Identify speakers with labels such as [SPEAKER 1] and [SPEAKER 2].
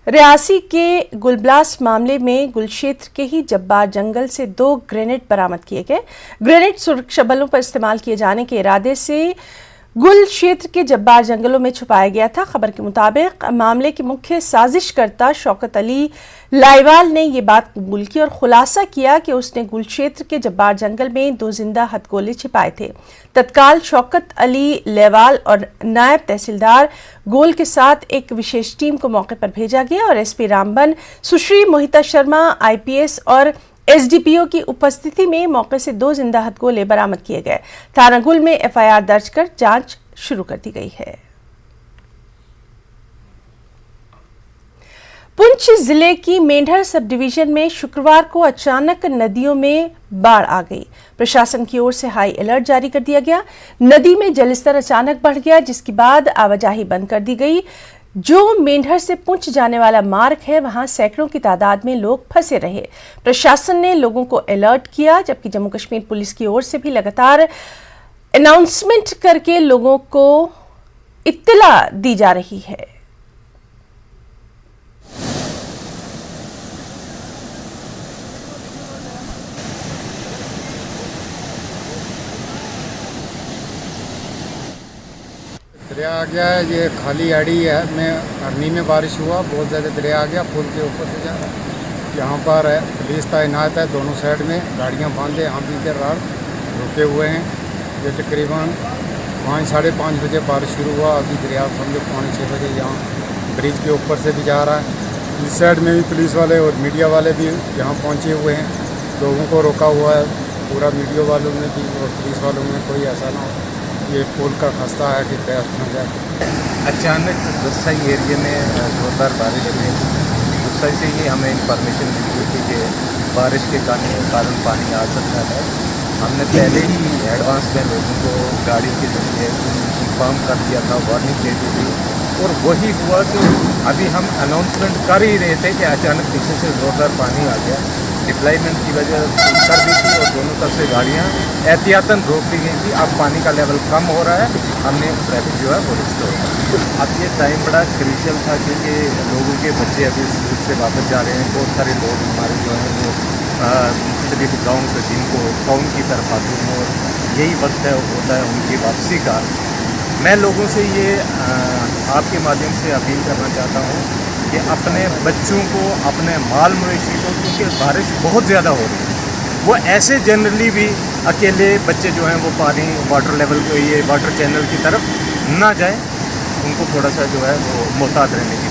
[SPEAKER 1] रियासी के गुलब्लास्ट मामले में गुलक्षेत्र के ही जब्बार जंगल से 2 ग्रेनेड बरामद किए गए। ग्रेनेड सुरक्षा बलों पर इस्तेमाल किए जाने के इरादे से गुल क्षेत्र के जब्बार जंगलों में छुपाया गया था। खबर के मुताबिक मामले के मुख्य साजिशकर्ता शौकत अली लाइवाल ने यह बात कबूल की और खुलासा किया कि उसने गुल क्षेत्र के जब्बार जंगल में 2 जिंदा हथगोले छिपाए थे। तत्काल शौकत अली लाइवाल और नायब तहसीलदार गोल के साथ एक विशेष टीम को मौके पर भेजा गया और एसपी रामबन, सुश्री मोहिता शर्मा, आईपीएस और एसडीपीओ की उपस्थिति में मौके से 2 जिंदा हथगोले बरामद किए गए। थाना गुल में एफआईआर दर्ज कर जांच शुरू कर दी गई है। पुंछ जिले की मेंढर सब डिवीजन में शुक्रवार को अचानक नदियों में बाढ़ आ गई। प्रशासन की ओर से हाई अलर्ट जारी कर दिया गया। नदी में जलस्तर अचानक बढ़ गया, जिसके बाद आवाजाही बंद कर दी गई। जो मेंढर से पुंछ जाने वाला मार्ग है, वहां सैकड़ों की तादाद में लोग फंसे रहे। प्रशासन ने लोगों को अलर्ट किया, जबकि जम्मू कश्मीर पुलिस की ओर से भी लगातार अनाउंसमेंट करके लोगों को इत्तला दी जा रही है।
[SPEAKER 2] दरिया आ गया है, ये खाली आड़ी है में अरनी में बारिश हुआ, बहुत ज़्यादा दरिया आ गया, पुल के ऊपर से जा रहा है। यहाँ पर है पुलिस तैनात है दोनों साइड में, गाड़ियाँ बांधे, हम भी इधर रुके हुए हैं। ये तकरीबन 5 साढ़े 5 बजे बारिश शुरू हुआ, अभी दरिया समझो 5-6 बजे यहाँ ब्रिज के ऊपर से भी जा रहा है। इस साइड में भी पुलिस वाले और मीडिया वाले भी यहाँ पहुँचे हुए हैं, लोगों को रोका हुआ है पूरा, मीडिया वालों ने भी और पुलिस वालों में कोई ऐसा ना हो ये पुल का खस्ता है कि क्रैश न जाए।
[SPEAKER 3] अचानक गुस्साई एरिया में जोरदार बारिश हुई। गुस्साई से ही हमें इंफॉर्मेशन मिली थी कि बारिश के कारण पानी आ सकता है। हमने पहले ही एडवांस में लोगों को गाड़ी के जरिए इन्फॉर्म कर दिया था, वार्निंग दे दी थी। और वही हुआ कि अभी हम अनाउंसमेंट कर ही रहे थे कि अचानक पीछे से जोरदार पानी आ गया। डिप्लॉयमेंट की वजह कर दी थी और दोनों तरफ से गाड़ियाँ एहतियातन रोक दी गई थी। अब पानी का लेवल कम हो रहा है, हमने ट्रैफिक जो है वो रिस्टोर। अब ये टाइम बड़ा क्रिटिकल था क्योंकि लोगों के बच्चे अभी स्कूल से वापस जा रहे हैं। बहुत सारे लोग हमारे जो हैं वो मुख्तलिफ गाँव से जिनको टाउन की तरफ आते हैं और यही वक्त है होता है उनकी वापसी का। मैं लोगों से ये आपके माध्यम से अपील करना चाहता हूँ कि अपने बच्चों को, अपने माल मवेशी को, क्योंकि बारिश बहुत ज़्यादा हो रही है, वो ऐसे जनरली भी अकेले बच्चे जो हैं वो पानी वाटर लेवल को, ये वाटर चैनल की तरफ ना जाए, उनको थोड़ा सा जो है वो मोहतात रहने की